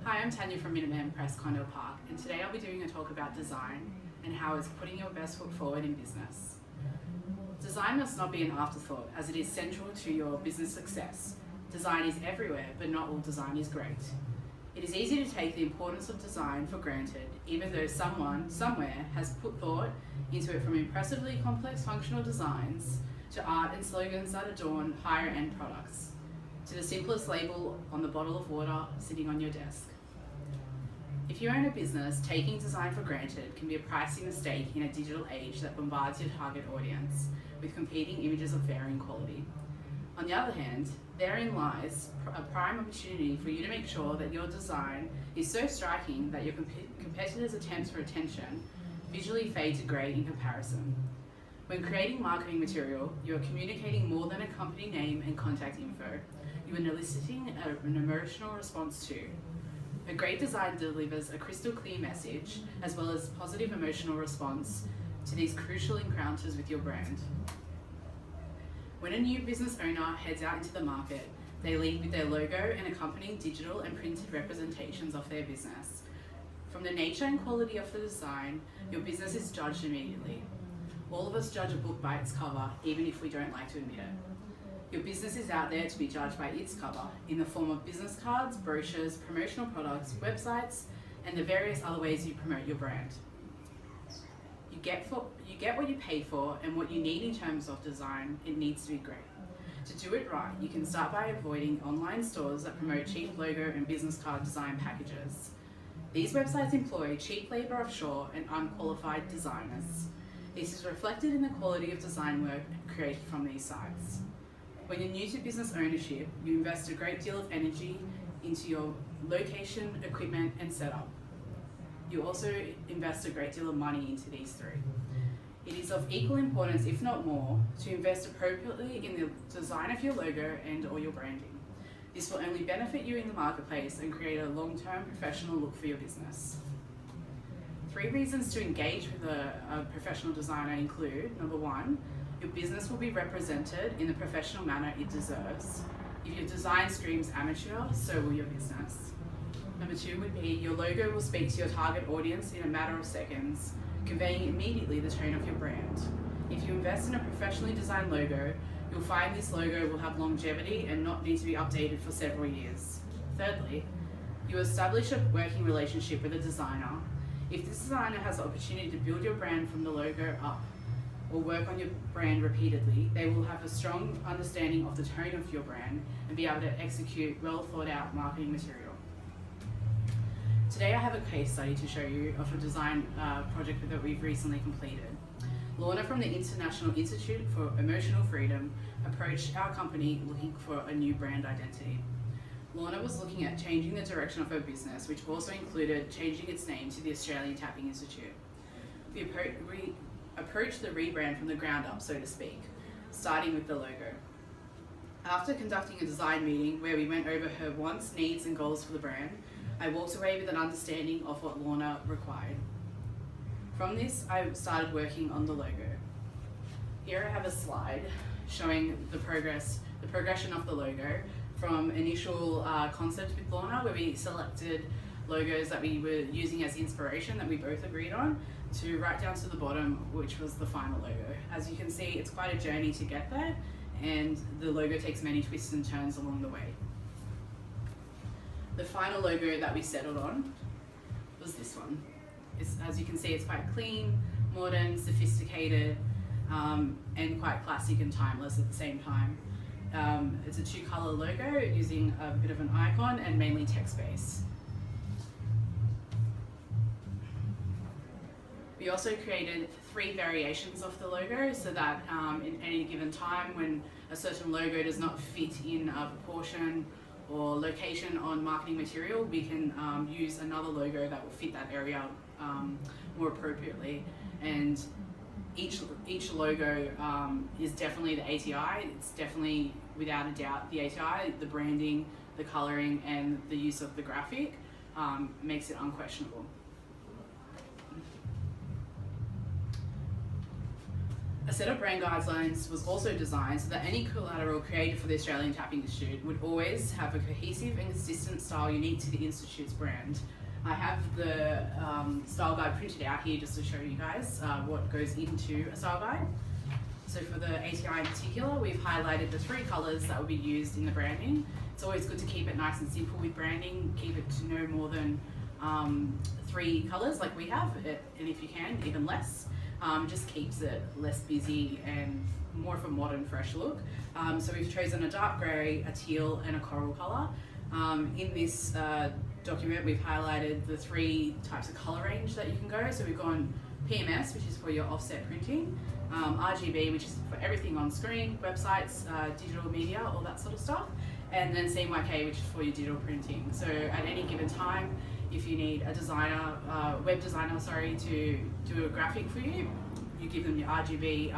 Hi, I'm Tanya from Minuteman Press Condell Park, and today I'll be doing a talk about design and how it's putting your best foot forward in business. Design must not be an afterthought, as it is central to your business success. Design is everywhere, but not all design is great. It is easy to take the importance of design for granted, even though someone, somewhere, has put thought into it, from impressively complex functional designs to art and slogans that adorn higher end products, to the simplest label on the bottle of water sitting on your desk. If you own a business, taking design for granted can be a pricey mistake in a digital age that bombards your target audience with competing images of varying quality. On the other hand, therein lies a prime opportunity for you to make sure that your design is so striking that your competitors' attempts for attention visually fade to grey in comparison. When creating marketing material, you are communicating more than a company name and contact info. You are eliciting an emotional response too. A great design delivers a crystal clear message as well as positive emotional response to these crucial encounters with your brand. When a new business owner heads out into the market, they lead with their logo and accompanying digital and printed representations of their business. From the nature and quality of the design, your business is judged immediately. All of us judge a book by its cover, even if we don't like to admit it. Your business is out there to be judged by its cover, in the form of business cards, brochures, promotional products, websites, and the various other ways you promote your brand. You get what you pay for, and what you need in terms of design, it needs to be great. To do it right, you can start by avoiding online stores that promote cheap logo and business card design packages. These websites employ cheap labour offshore and unqualified designers. This is reflected in the quality of design work created from these sites. When you're new to business ownership, you invest a great deal of energy into your location, equipment, and setup. You also invest a great deal of money into these three. It is of equal importance, if not more, to invest appropriately in the design of your logo and or your branding. This will only benefit you in the marketplace and create a long-term professional look for your business. 3 reasons to engage with a professional designer include: number 1, your business will be represented in the professional manner it deserves. If your design screams amateur, so will your business. Number 2 would be your logo will speak to your target audience in a matter of seconds, conveying immediately the tone of your brand. If you invest in a professionally designed logo, you'll find this logo will have longevity and not need to be updated for several years. Thirdly, you establish a working relationship with a designer. If this designer has the opportunity to build your brand from the logo up, or work on your brand repeatedly, they will have a strong understanding of the tone of your brand and be able to execute well thought out marketing material. Today I have a case study to show you of a design project that we've recently completed. Lorna from the International Institute for Emotional Freedom approached our company looking for a new brand identity. Lorna was looking at changing the direction of her business, which also included changing its name to the Australian Tapping Institute. We approached the rebrand from the ground up, so to speak, starting with the logo. After conducting a design meeting where we went over her wants, needs, and goals for the brand, I walked away with an understanding of what Lorna required. From this, I started working on the logo. Here I have a slide showing the progression of the logo from initial concept with Lorna, where we selected logos that we were using as inspiration that we both agreed on, to right down to the bottom, which was the final logo. As you can see, it's quite a journey to get there, and the logo takes many twists and turns along the way. The final logo that we settled on was this one. As you can see, it's quite clean, modern, sophisticated, and quite classic and timeless at the same time. It's a 2-color logo using a bit of an icon and mainly text-based. We also created 3 variations of the logo so that in any given time when a certain logo does not fit in a proportion or location on marketing material, we can use another logo that will fit that area more appropriately. And each logo is definitely the ATI. It's definitely, without a doubt, the ATI. The branding, the colouring, and the use of the graphic makes it unquestionable. A set of brand guidelines was also designed so that any collateral created for the Australian Tapping Institute would always have a cohesive and consistent style unique to the Institute's brand. I have the style guide printed out here just to show you guys what goes into a style guide. So for the ATI in particular, we've highlighted the 3 colours that will be used in the branding. It's always good to keep it nice and simple with branding, keep it to no more than 3 colours like we have, and if you can, even less. Just keeps it less busy and more of a modern, fresh look. So we've chosen a dark grey, a teal and a coral colour. In this document, we've highlighted the 3 types of colour range that you can go. So we've gone PMS, which is for your offset printing, RGB, which is for everything on screen, websites, digital media, all that sort of stuff, and then CMYK, which is for your digital printing. So at any given time, if you need a designer, web designer, to do a graphic for you, you give them your RGB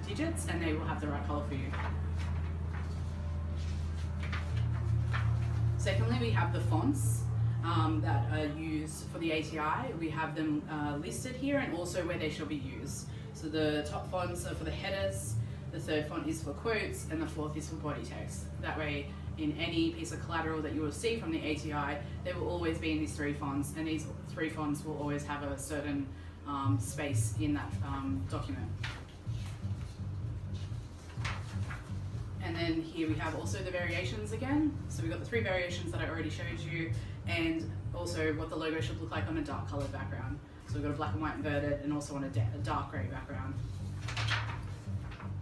digits and they will have the right colour for you. Secondly, we have the fonts that are used for the ATI. We have them listed here and also where they shall be used. So the top fonts are for the headers, the 3rd font is for quotes, and the 4th is for body text. That way, in any piece of collateral that you will see from the ATI, there will always be in these 3 fonts, and these 3 fonts will always have a certain space in that document. And then here we have also the variations again. So we've got the 3 variations that I already showed you, and also what the logo should look like on a dark coloured background. So we've got a black and white inverted and also on a dark grey background.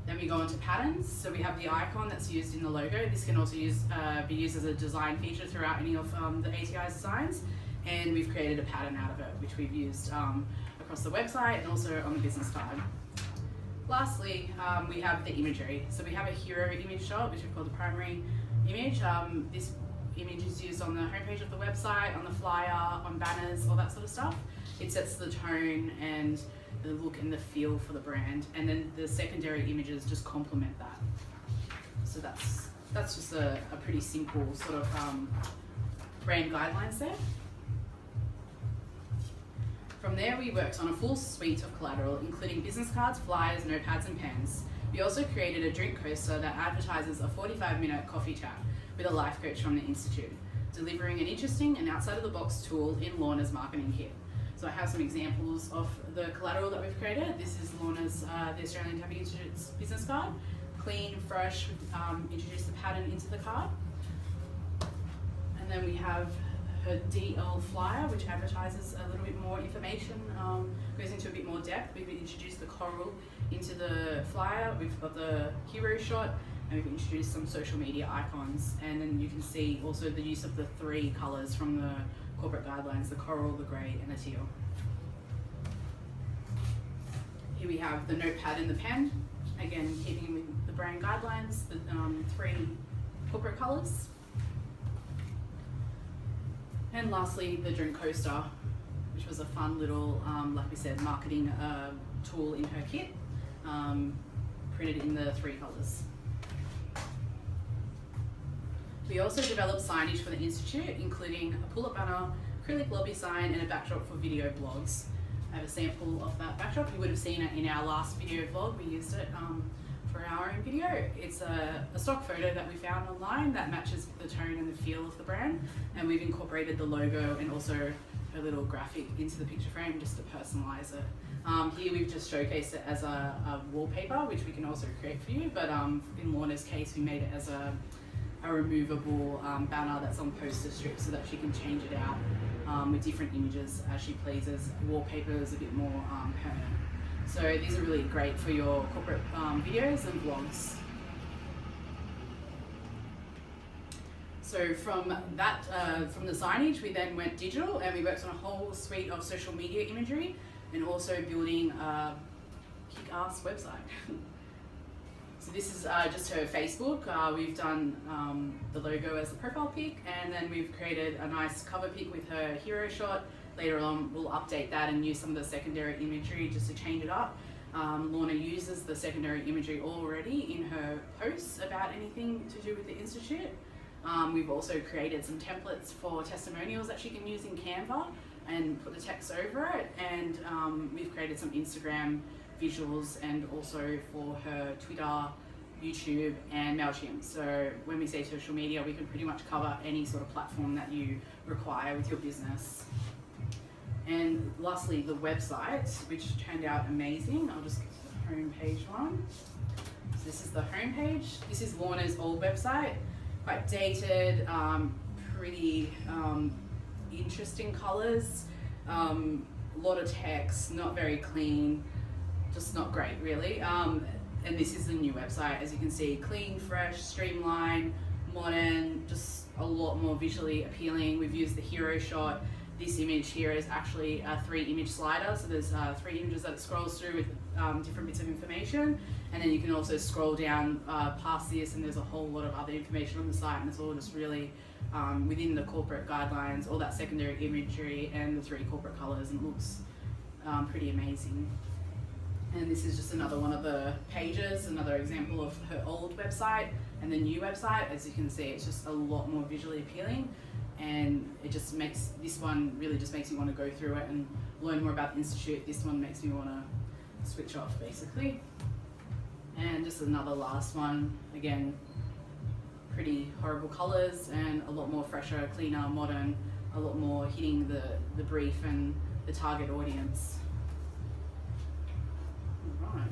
Then we go on to patterns. So we have the icon that's used in the logo. This can also be used as a design feature throughout any of the ATI's designs. And we've created a pattern out of it, which we've used across the website and also on the business card. Lastly, we have the imagery. So we have a hero image shot, which we call the primary image. This image is used on the homepage of the website, on the flyer, on banners, all that sort of stuff. It sets the tone and the look and the feel for the brand, and then the secondary images just complement that. So that's just a pretty simple sort of brand guidelines there. From there, we worked on a full suite of collateral, including business cards, flyers, notepads and pens. We also created a drink coaster that advertises a 45-minute coffee chat with a life coach from the Institute, delivering an interesting and outside-of-the-box tool in Lorna's marketing kit. So I have some examples of the collateral that we've created. This is Lorna's, the Australian Tapping Institute's business card. Clean, fresh, introduce the pattern into the card. And then we have her DL flyer, which advertises a little bit more information, goes into a bit more depth. We've introduced the coral into the flyer. We've got the hero shot, and we've introduced some social media icons. And then you can see also the use of the 3 colours from the corporate guidelines, the coral, the grey and the teal. Here we have the notepad and the pen, again keeping with the brand guidelines, the 3 corporate colours. And lastly, the drink coaster, which was a fun little, like we said, marketing tool in her kit, printed in the 3 colours. We also developed signage for the Institute, including a pull-up banner, acrylic lobby sign, and a backdrop for video vlogs. I have a sample of that backdrop. You would have seen it in our last video vlog. We used it for our own video. It's a stock photo that we found online that matches the tone and the feel of the brand, and we've incorporated the logo and also her little graphic into the picture frame just to personalise it. Here we've just showcased it as a wallpaper, which we can also create for you, but in Lorna's case we made it as a removable banner that's on poster strips so that she can change it out with different images as she pleases. Wallpaper is a bit more permanent. So these are really great for your corporate videos and vlogs. So from that, from the signage, we then went digital and we worked on a whole suite of social media imagery and also building a kick-ass website. So this is just her Facebook. We've done the logo as the profile pic, and then we've created a nice cover pic with her hero shot. Later on, we'll update that and use some of the secondary imagery just to change it up. Lorna uses the secondary imagery already in her posts about anything to do with the Institute. We've also created some templates for testimonials that she can use in Canva and put the text over it, and we've created some Instagram visuals and also for her Twitter, YouTube and MailChimp. So when we say social media, we can pretty much cover any sort of platform that you require with your business. And lastly, the website, which turned out amazing. I'll just get to the homepage one. So this is the homepage. This is Lorna's old website, quite dated, pretty interesting colours, a lot of text, not very clean, just not great really. And this is the new website, as you can see, clean, fresh, streamlined, modern, just a lot more visually appealing. We've used the hero shot. This image here is actually a 3-image slider, so there's 3 images that it scrolls through with different bits of information, and then you can also scroll down past this and there's a whole lot of other information on the site, and it's all just really within the corporate guidelines, all that secondary imagery and the 3 corporate colours, and it looks pretty amazing. And this is just another one of the pages, another example of her old website and the new website. As you can see, it's just a lot more visually appealing, and it just makes, this one really just makes you want to go through it and learn more about the Institute. This one makes me want to switch off basically. And just another last one, again, pretty horrible colours and a lot more fresher, cleaner, modern, a lot more hitting the brief and the target audience. Right.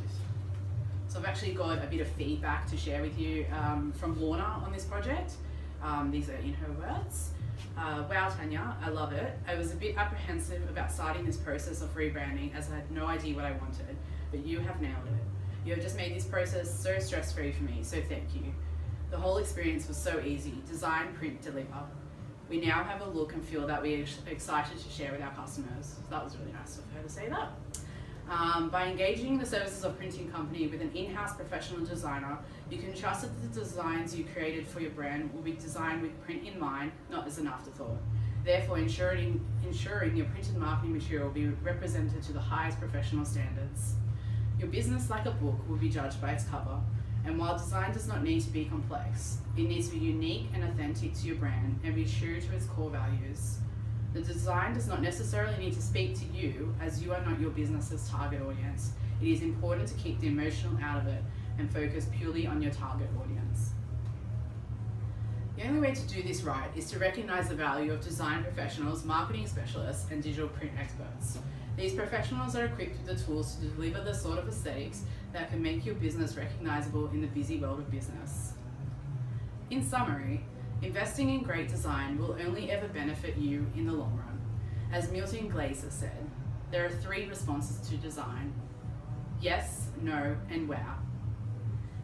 So I've actually got a bit of feedback to share with you from Lorna on this project. These are in her words. Wow, Tanya, I love it. I was a bit apprehensive about starting this process of rebranding as I had no idea what I wanted, but you have nailed it. You have just made this process so stress-free for me, so thank you. The whole experience was so easy. Design, print, deliver. We now have a look and feel that we are excited to share with our customers. So that was really nice of her to say that. By engaging the services of printing company with an in-house professional designer, you can trust that the designs you created for your brand will be designed with print in mind, not as an afterthought. Therefore, ensuring your printed marketing material will be represented to the highest professional standards. Your business, like a book, will be judged by its cover. And while design does not need to be complex, it needs to be unique and authentic to your brand and be true to its core values. The design does not necessarily need to speak to you, as you are not your business's target audience. It is important to keep the emotional out of it and focus purely on your target audience. The only way to do this right is to recognise the value of design professionals, marketing specialists, and digital print experts. These professionals are equipped with the tools to deliver the sort of aesthetics that can make your business recognisable in the busy world of business. In summary, investing in great design will only ever benefit you in the long run. As Milton Glaser said, there are 3 responses to design: yes, no, and wow.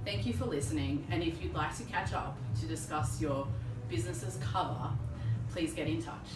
Thank you for listening, and if you'd like to catch up to discuss your business's cover, please get in touch.